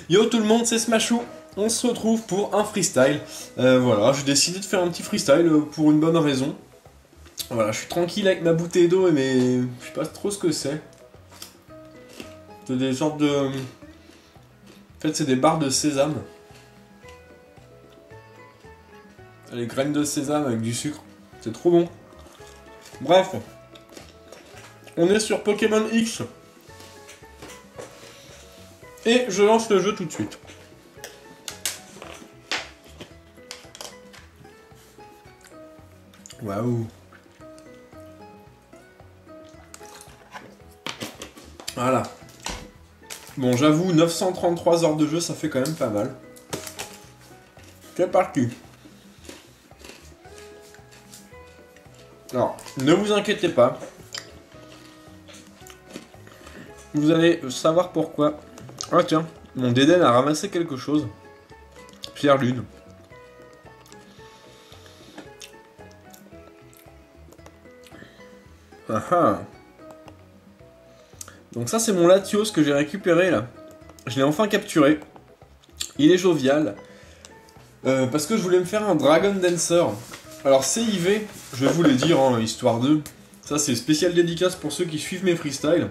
Yo tout le monde, c'est Smashou. On se retrouve pour un freestyle. Voilà, j'ai décidé de faire un petit freestyle pour une bonne raison. Voilà, je suis tranquille avec ma bouteille d'eau, mais je sais pas trop ce que c'est. C'est des sortes de... En fait, c'est des barres de sésame. Les graines de sésame avec du sucre. C'est trop bon. Bref. On est sur Pokémon X. Et je lance le jeu tout de suite. Waouh. Voilà. Bon, j'avoue, 933 heures de jeu, ça fait quand même pas mal. C'est parti. Alors, ne vous inquiétez pas. Vous allez savoir pourquoi. Ah tiens, mon Dédène a ramassé quelque chose. Pierre Lune. Ah ah. Donc ça c'est mon Latios que j'ai récupéré là. Je l'ai enfin capturé. Il est jovial. Parce que je voulais me faire un Dragon Dancer. Alors CIV, je vais vous le dire, hein, histoire de... Ça c'est spécial dédicace pour ceux qui suivent mes freestyles.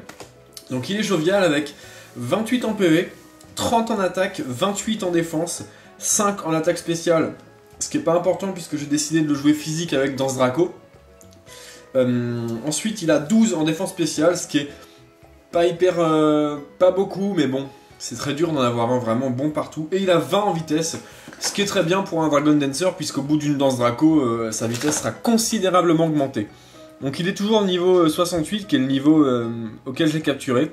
Donc il est jovial avec 28 en PV, 30 en attaque, 28 en défense, 5 en attaque spéciale. Ce qui est pas important puisque j'ai décidé de le jouer physique avec Danse Draco. Ensuite il a 12 en défense spéciale, ce qui est pas hyper... pas beaucoup, mais bon, c'est très dur d'en avoir un vraiment bon partout. Et il a 20 en vitesse, ce qui est très bien pour un Dragon Dancer, puisqu'au bout d'une Danse Draco, sa vitesse sera considérablement augmentée. Donc il est toujours au niveau 68, qui est le niveau auquel j'ai capturé.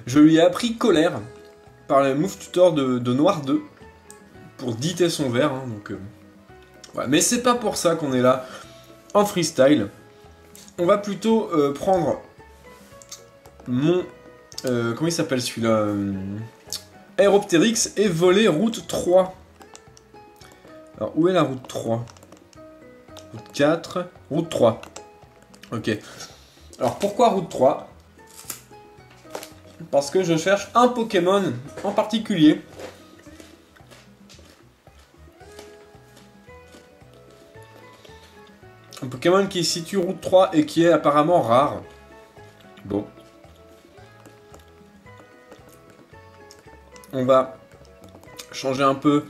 Je lui ai appris Colère, par le move tutor de Noir 2, pour diter son vert, hein, donc... ouais. Mais c'est pas pour ça qu'on est là, en freestyle. On va plutôt prendre mon... comment il s'appelle celui-là Aeroptérix et voler route 3. Alors, où est la route 3? Route 4, route 3. Ok. Alors, pourquoi route 3? Parce que je cherche un Pokémon en particulier. Un Pokémon qui se situe route 3 et qui est apparemment rare. Bon. On va changer un peu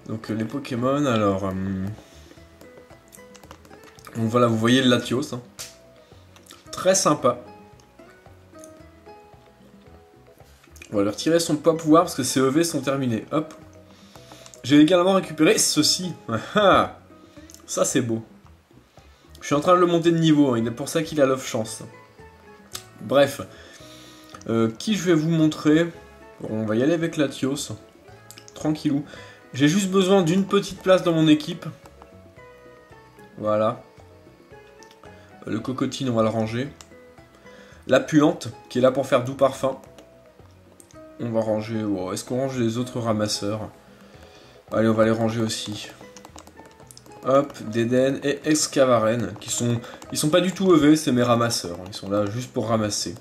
donc les Pokémon. Alors, donc voilà, vous voyez le Latios. Hein. Très sympa. On va lui retirer son pas pouvoir parce que ses EV sont terminés. Hop. J'ai également récupéré ceci. Ça c'est beau. Je suis en train de le monter de niveau. Hein. Il est pour ça qu'il a l'off chance. Bref. Qui je vais vous montrer? Bon, on va y aller avec Latios. Tranquillou. J'ai juste besoin d'une petite place dans mon équipe. Voilà. Le Cocotine, on va le ranger. La Puante, qui est là pour faire doux parfum. On va ranger... Oh, est-ce qu'on range les autres ramasseurs? Allez, on va les ranger aussi. Hop, Dédène et Excavaren, qui sont... Ils sont pas du tout EV, c'est mes ramasseurs. Ils sont là juste pour ramasser.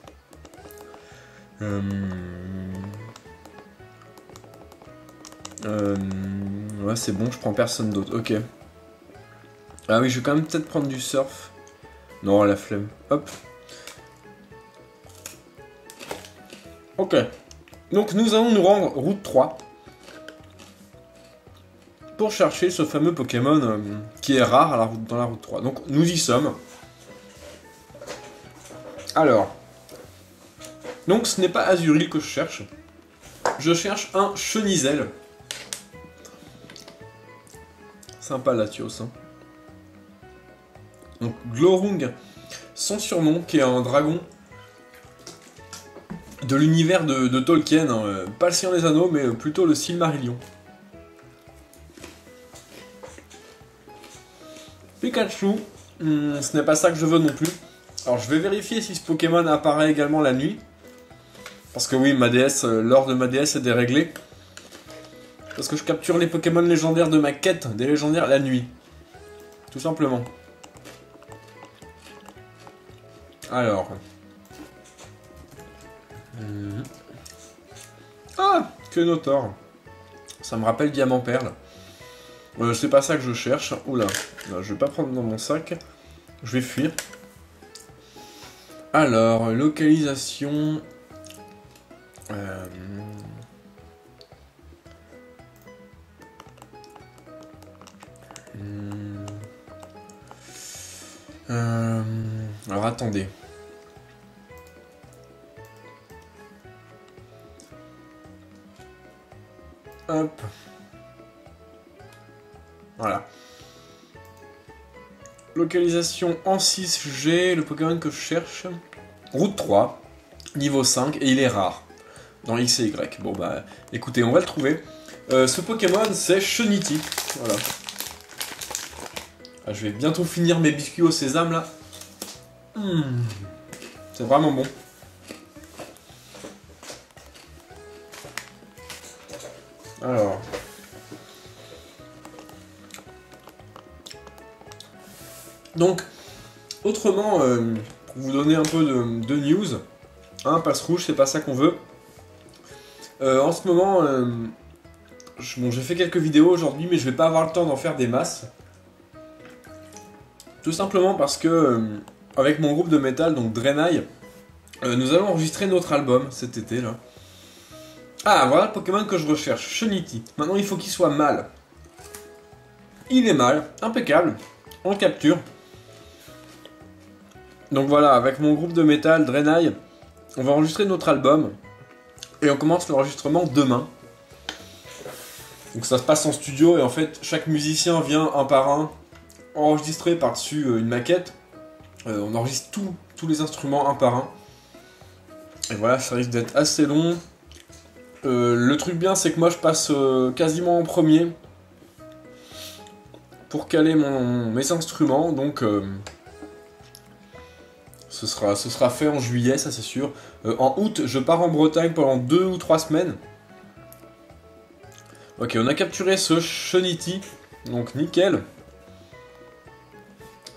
Ouais, c'est bon, je prends personne d'autre. Ok. Ah oui, je vais quand même peut-être prendre du surf. Non, la flemme. Hop. Ok. Donc nous allons nous rendre route 3. Pour chercher ce fameux Pokémon qui est rare dans la route 3. Donc nous y sommes. Alors. Donc ce n'est pas Azuril que je cherche. Je cherche un Chenizel. Sympa Latios. Hein. Donc Glorung, son surnom, qui est un dragon de l'univers de Tolkien. Hein. Pas le Seigneur des Anneaux, mais plutôt le Silmarillion. Pikachu, ce n'est pas ça que je veux non plus. Alors je vais vérifier si ce Pokémon apparaît également la nuit. Parce que oui, ma DS, l'or de ma DS est déréglé. Parce que je capture les Pokémon légendaires de ma quête des légendaires la nuit. Tout simplement. Alors. Ah, Skenotor. Ça me rappelle Diamant Perle. C'est pas ça que je cherche. Oula, non, je vais pas prendre dans mon sac. Je vais fuir. Alors, localisation... Alors, attendez. Hop. Voilà. Localisation en 6G, le Pokémon que je cherche. Route 3, niveau 5, et il est rare. Dans X et Y. Bon bah, écoutez, on va le trouver. Ce Pokémon, c'est Chunity. Voilà. Ah, je vais bientôt finir mes biscuits au sésame, là. C'est vraiment bon. Alors... Donc, autrement, pour vous donner un peu de news, hein, passe rouge, c'est pas ça qu'on veut. En ce moment, bon, j'ai fait quelques vidéos aujourd'hui, mais je vais pas avoir le temps d'en faire des masses. Tout simplement parce que, avec mon groupe de métal, donc Draenei, nous allons enregistrer notre album cet été, là. Ah, voilà le Pokémon que je recherche, Chunity. Maintenant, il faut qu'il soit mâle. Il est mâle, impeccable, on capture. Donc voilà, avec mon groupe de métal, Draenei, on va enregistrer notre album. Et on commence l'enregistrement demain. Donc ça se passe en studio et en fait, chaque musicien vient un par un enregistrer par-dessus une maquette. On enregistre tous les instruments un par un. Et voilà, ça risque d'être assez long. Le truc bien, c'est que moi je passe quasiment en premier pour caler mes instruments. Donc... Ce sera fait en juillet, ça c'est sûr. En août, je pars en Bretagne pendant 2 ou 3 semaines. Ok, on a capturé ce Chunity. Donc nickel.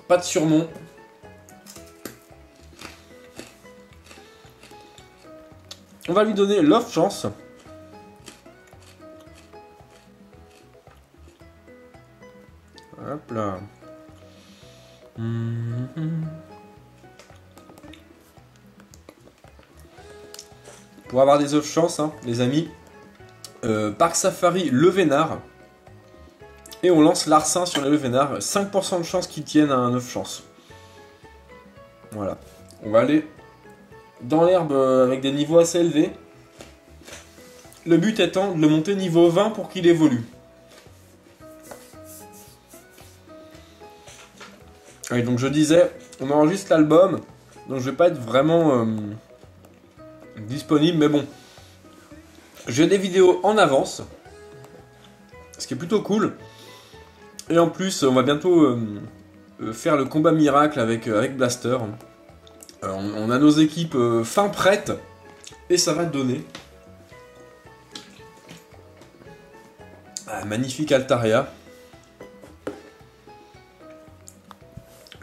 Pas de surnom. On va lui donner Love Chance. Hop là. Pour avoir des œufs chance, hein, les amis, Parc Safari Le Vénard. Et on lance Larcin sur les Le Vénard. 5% de chance qu'ils tiennent à un œuf chance. Voilà. On va aller dans l'herbe avec des niveaux assez élevés. Le but étant de le monter niveau 20 pour qu'il évolue. Allez, donc je disais, on enregistre l'album. Donc je vais pas être vraiment... disponible, mais bon, j'ai des vidéos en avance, ce qui est plutôt cool. Et en plus, on va bientôt faire le combat miracle avec Blaster. On a nos équipes fin prêtes et ça va donner. Ah, magnifique Altaria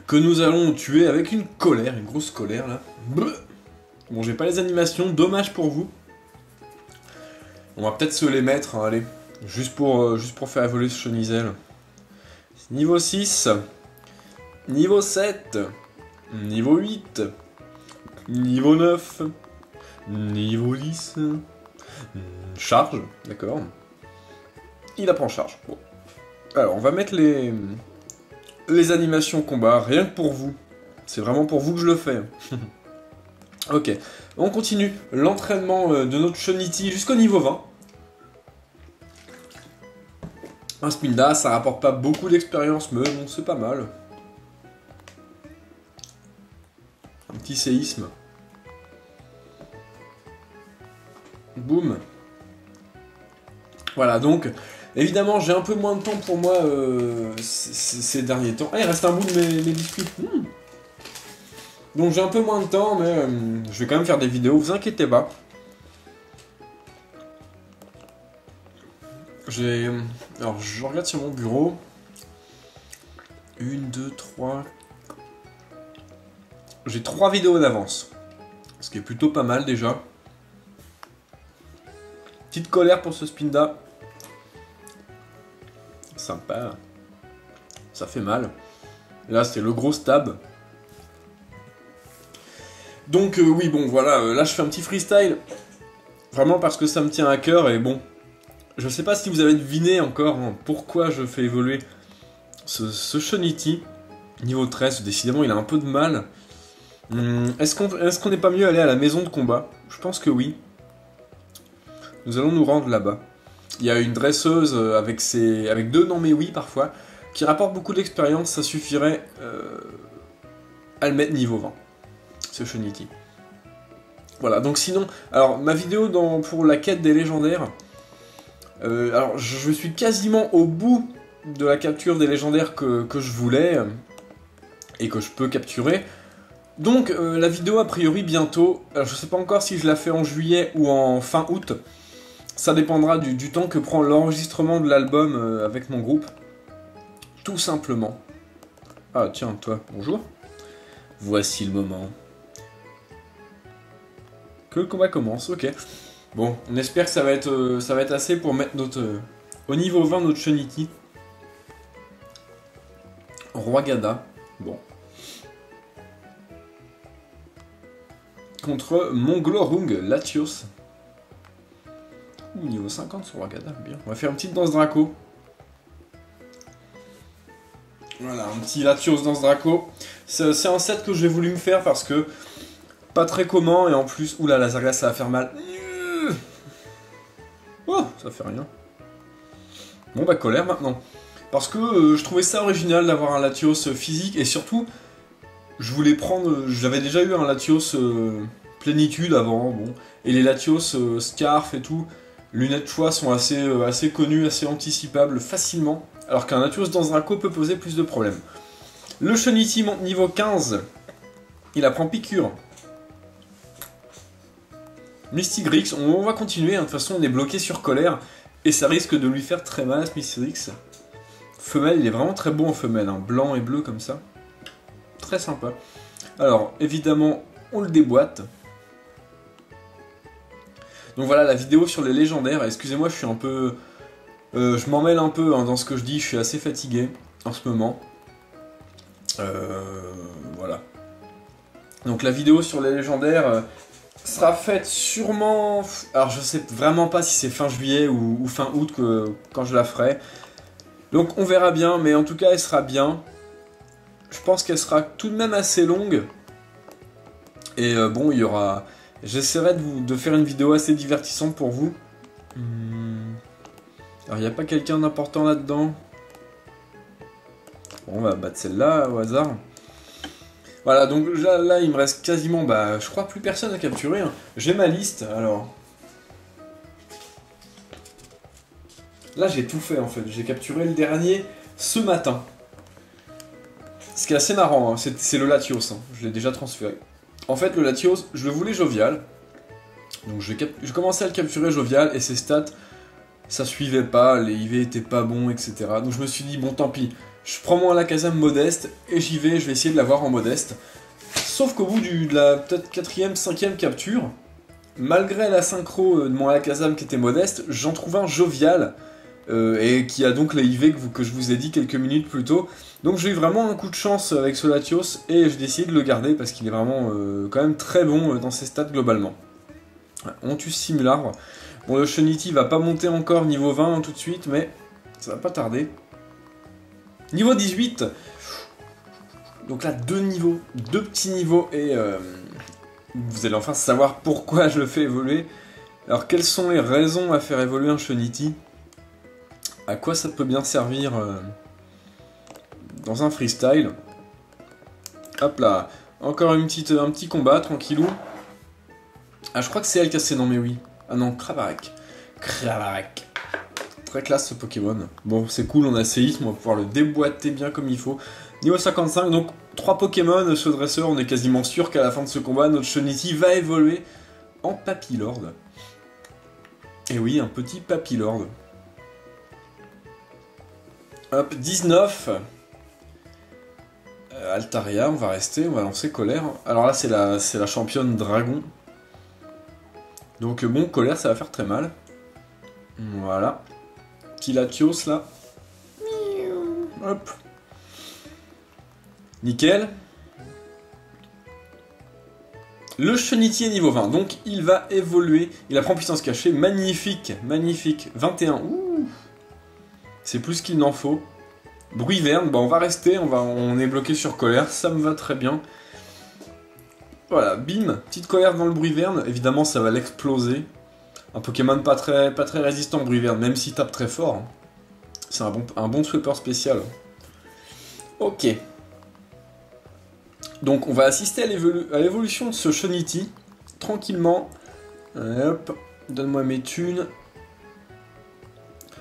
que nous allons tuer avec une colère, une grosse colère là. Bon, j'ai pas les animations, dommage pour vous. On va peut-être se les mettre, hein, allez. Juste pour faire évoluer ce Chenizel. Niveau 6. Niveau 7. Niveau 8. Niveau 9. Niveau 10. Charge, d'accord. Il apprend charge. Bon. Alors, on va mettre les animations combat, rien que pour vous. C'est vraiment pour vous que je le fais. Ok, on continue l'entraînement de notre Chunity jusqu'au niveau 20. Un Spinda, ça rapporte pas beaucoup d'expérience, mais bon, c'est pas mal. Un petit séisme. Boum. Voilà, donc, évidemment, j'ai un peu moins de temps pour moi ces derniers temps. Ah, il reste un bout de mes biscuits. Donc j'ai un peu moins de temps, mais je vais quand même faire des vidéos, vous inquiétez pas. Alors je regarde sur mon bureau. 1, 2, 3... J'ai 3 vidéos d'avance. Ce qui est plutôt pas mal déjà. Petite colère pour ce Spinda. Sympa. Ça fait mal. Et là, c'était le gros stab. Donc oui, bon, voilà. Là, je fais un petit freestyle. Vraiment parce que ça me tient à cœur. Et bon, je sais pas si vous avez deviné encore pourquoi je fais évoluer ce Shonity. Niveau 13, décidément, il a un peu de mal. Est-ce qu'on n'est pas mieux aller à la maison de combat? Je pense que oui. Nous allons nous rendre là-bas. Il y a une dresseuse avec deux non mais oui parfois, qui rapporte beaucoup d'expérience, ça suffirait à le mettre niveau 20. Ce Shonity. Voilà, donc sinon, alors ma vidéo pour la quête des légendaires, alors je suis quasiment au bout de la capture des légendaires que je voulais, et que je peux capturer. Donc la vidéo a priori bientôt, alors je sais pas encore si je la fais en juillet ou en fin août, ça dépendra du temps que prend l'enregistrement de l'album avec mon groupe, tout simplement. Ah tiens, toi, bonjour. Voici le moment. Que le combat commence, ok. Bon, on espère que ça va être assez pour mettre au niveau 20 notre Shonity. Roi Gada, bon. Contre Monglorung Latios. Niveau 50 sur Roi Gada, bien. On va faire une petite danse Draco. Voilà, un petit Latios danse Draco. C'est un set que j'ai voulu me faire parce que pas très commun et en plus, oula, la Zarglace ça va faire mal. Oh, ça fait rien. Bon bah colère maintenant. Parce que je trouvais ça original d'avoir un Latios physique et surtout, je voulais prendre. J'avais déjà eu un Latios plénitude avant, bon. Et les Latios Scarf et tout, lunettes choix sont assez connus, assez anticipables facilement. Alors qu'un Latios dans Draco peut poser plus de problèmes. Le Shonity monte niveau 15. Il apprend piqûre. Mystigrix, on va continuer, de toute façon on est bloqué sur colère, et ça risque de lui faire très mal à ce Mystigrix. Femelle, il est vraiment très beau en femelle, blanc et bleu comme ça. Très sympa. Alors, évidemment, on le déboîte. Donc voilà, la vidéo sur les légendaires, excusez-moi, je suis un peu... je m'en mêle un peu dans ce que je dis, je suis assez fatigué en ce moment. Voilà. Donc la vidéo sur les légendaires... sera faite sûrement... Alors je sais vraiment pas si c'est fin juillet ou fin août quand je la ferai. Donc on verra bien, mais en tout cas elle sera bien. Je pense qu'elle sera tout de même assez longue. Et bon, il y aura... J'essaierai de faire une vidéo assez divertissante pour vous. Alors il n'y a pas quelqu'un d'important là-dedans. Bon, on va battre celle-là au hasard. Voilà, donc là, il me reste quasiment, je crois plus personne à capturer. J'ai ma liste, alors. Là, j'ai tout fait, en fait. J'ai capturé le dernier ce matin. Ce qui est assez marrant, c'est le Latios. Je l'ai déjà transféré. En fait, le Latios, je le voulais jovial. Donc, j'ai commencé à le capturer jovial, et ses stats, ça suivait pas, les IV étaient pas bons, etc. Donc, je me suis dit, bon, tant pis. Je prends mon Alakazam modeste et je vais essayer de l'avoir en modeste. Sauf qu'au bout de la peut-être 4ème, 5ème capture, malgré la synchro de mon Alakazam qui était modeste, j'en trouve un jovial et qui a donc les IV que je vous ai dit quelques minutes plus tôt. Donc j'ai eu vraiment un coup de chance avec ce Latios et j'ai décidé de le garder parce qu'il est vraiment quand même très bon dans ses stats globalement. On tue Simularbre. Bon, le Shonity va pas monter encore niveau 20 tout de suite, mais ça va pas tarder. Niveau 18. Donc là, deux petits niveaux, et vous allez enfin savoir pourquoi je le fais évoluer. Alors, quelles sont les raisons à faire évoluer un Shonity? À quoi ça peut bien servir dans un freestyle? Hop là, encore un petit combat, tranquillou. Ah, je crois que c'est elle qui a ses noms, mais oui. Ah non, Krabarek. Krabarek. Très classe ce Pokémon. Bon, c'est cool, on a séisme, on va pouvoir le déboîter bien comme il faut. Niveau 55, donc 3 Pokémon, ce dresseur, on est quasiment sûr qu'à la fin de ce combat, notre Shonity va évoluer en Papillord. Et oui, un petit Papillord. Hop, 19. Altaria, on va rester, on va lancer Colère. Alors là, c'est la championne Dragon. Donc bon, Colère, ça va faire très mal. Voilà. Petit Latios là. Hop. Nickel. Le Cheniti est niveau 20, donc il va évoluer. Il apprend puissance cachée. Magnifique, magnifique. 21. Ouh. C'est plus qu'il n'en faut. Bruyverne, bon, on va rester. On est bloqué sur colère. Ça me va très bien. Voilà, bim. Petite colère dans le Bruyverne. Évidemment, ça va l'exploser. Un Pokémon pas très résistant, Bruyverne, même s'il tape très fort. Hein. C'est un bon sweeper spécial. Ok. Donc on va assister à l'évolution de ce Cheniti, tranquillement. Hop, donne-moi mes thunes.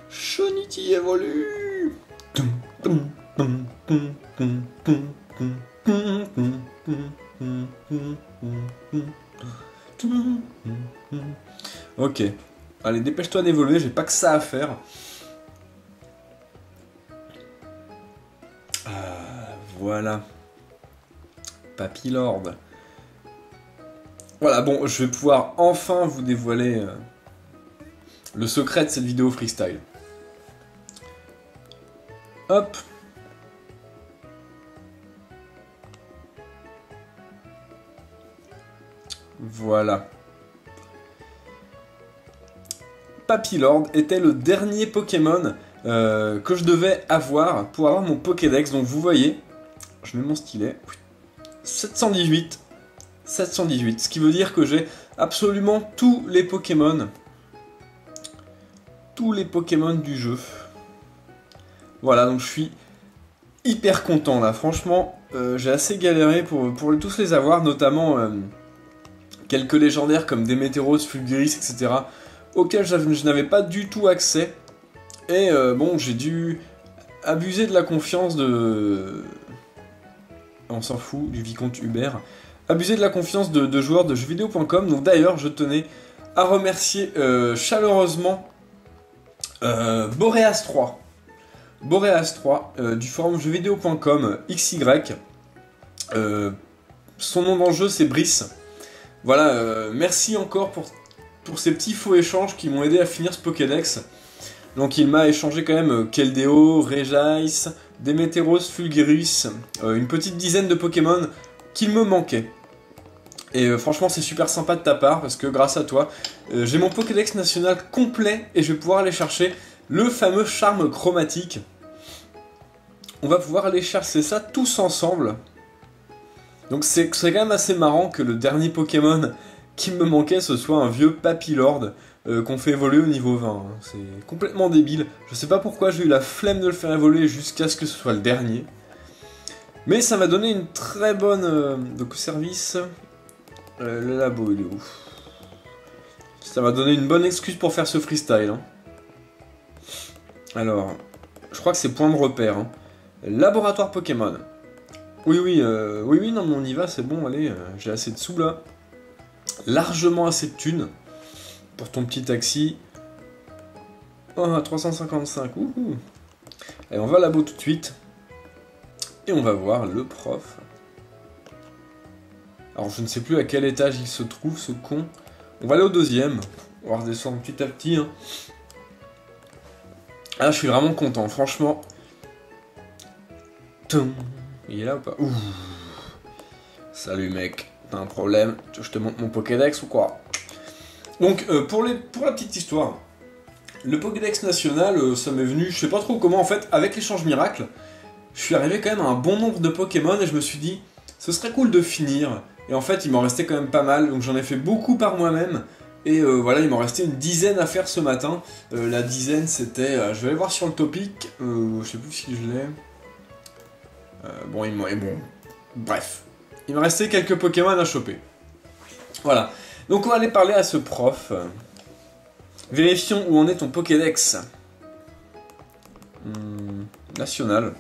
Cheniti évolue. Ok. Allez, dépêche-toi d'évoluer, j'ai pas que ça à faire. Voilà. Papillord. Voilà, bon, je vais pouvoir enfin vous dévoiler le secret de cette vidéo freestyle. Hop. Voilà. Papillord était le dernier Pokémon que je devais avoir pour avoir mon Pokédex. Donc vous voyez, je mets mon stylet. 718. 718. Ce qui veut dire que j'ai absolument tous les Pokémon. Tous les Pokémon du jeu. Voilà, donc je suis hyper content là. Franchement, j'ai assez galéré pour tous les avoir, notamment quelques légendaires comme Démétéros, Fulguris, etc. auxquels je n'avais pas du tout accès. Et bon, j'ai dû abuser de la confiance de... On s'en fout, du vicomte Hubert. Abuser de la confiance de joueurs de jeuxvideo.com. Donc d'ailleurs, je tenais à remercier chaleureusement Boreas3. Boreas3 du forum jeuxvideo.com XY. Son nom dans le jeu, c'est Brice. Voilà, merci encore pour ces petits faux échanges qui m'ont aidé à finir ce Pokédex. Donc il m'a échangé quand même Keldeo, Regis, Démétéros, Fulguris, une petite dizaine de Pokémon qu'il me manquait. Et franchement c'est super sympa de ta part parce que grâce à toi, j'ai mon Pokédex national complet et je vais pouvoir aller chercher le fameux charme chromatique. On va pouvoir aller chercher ça tous ensemble. Donc c'est quand même assez marrant que le dernier Pokémon qui me manquait ce soit un vieux Papillord qu'on fait évoluer au niveau 20. Hein. C'est complètement débile. Je sais pas pourquoi j'ai eu la flemme de le faire évoluer jusqu'à ce que ce soit le dernier. Mais ça m'a donné une très bonne... donc service... le labo il est où? Ça m'a donné une bonne excuse pour faire ce freestyle. Hein. Alors, je crois que c'est point de repère. Hein. Laboratoire Pokémon. Oui, non mais on y va, c'est bon, allez, j'ai assez de sous là. Largement assez de thunes. Pour ton petit taxi. Oh, 355, ouhou. Allez, on va à labo tout de suite. Et on va voir le prof. Alors, je ne sais plus à quel étage il se trouve, ce con. On va aller au deuxième. On va redescendre petit à petit. Hein. Ah, je suis vraiment content, franchement. Il est là ou pas? Ouh. Salut mec, t'as un problème? Je te montre mon Pokédex ou quoi? Donc, pour la petite histoire, le Pokédex national, ça m'est venu, je sais pas trop comment, en fait, avec l'échange miracle, je suis arrivé quand même à un bon nombre de Pokémon et je me suis dit, ce serait cool de finir. Et en fait, il m'en restait quand même pas mal, donc j'en ai fait beaucoup par moi-même. Et voilà, il m'en restait une dizaine à faire ce matin. La dizaine, c'était, je vais aller voir sur le topic, je sais plus si je l'ai. Bon, bref. Il me restait quelques Pokémon à choper. Voilà. Donc on va aller parler à ce prof. Vérifions où en est ton Pokédex. National.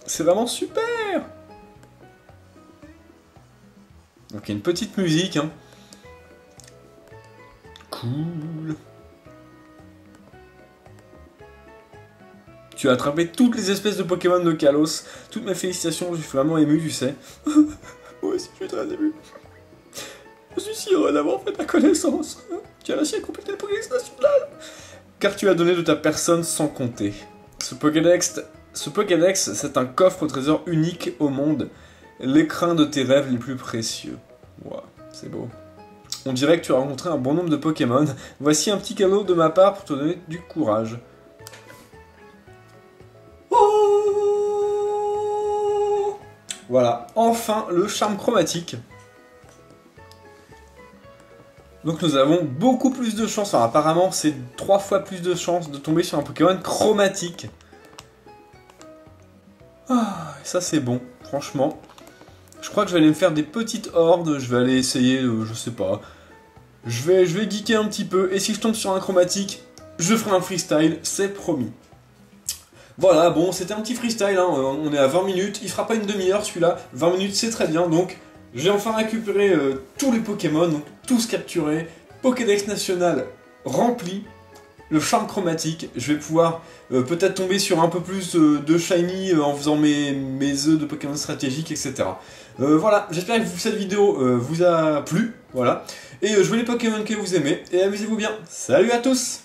C'est vraiment super. Donc il y a une petite musique. Hein. Cool. Tu as attrapé toutes les espèces de Pokémon de Kalos. Toutes mes félicitations, je suis vraiment ému, tu sais. Moi aussi, je suis très ému. Je suis suis heureux d'avoir fait ta connaissance. Tu as réussi à compléter le Pokédex national. Car tu as donné de ta personne sans compter. Ce Pokédex, c'est un coffre au trésor unique au monde. L'écrin de tes rêves les plus précieux. Wow, c'est beau. On dirait que tu as rencontré un bon nombre de Pokémon. Voici un petit cadeau de ma part pour te donner du courage. Oh, voilà, enfin le charme chromatique. Donc nous avons beaucoup plus de chance, alors apparemment c'est 3 fois plus de chance de tomber sur un Pokémon chromatique. Ah, ça c'est bon, franchement. Je crois que je vais aller me faire des petites hordes, je vais aller essayer, je sais pas. Je vais geeker un petit peu, et si je tombe sur un chromatique, je ferai un freestyle, c'est promis. Voilà, bon, c'était un petit freestyle, hein. On est à 20 minutes, il fera pas une demi-heure celui-là, 20 minutes c'est très bien, donc j'ai enfin récupéré tous les Pokémon, donc tous capturés, Pokédex national rempli, le charme chromatique, je vais pouvoir peut-être tomber sur un peu plus de shiny en faisant mes œufs de Pokémon stratégiques, etc. Voilà, j'espère que cette vidéo vous a plu, voilà, et jouez les Pokémon que vous aimez, et amusez-vous bien. Salut à tous!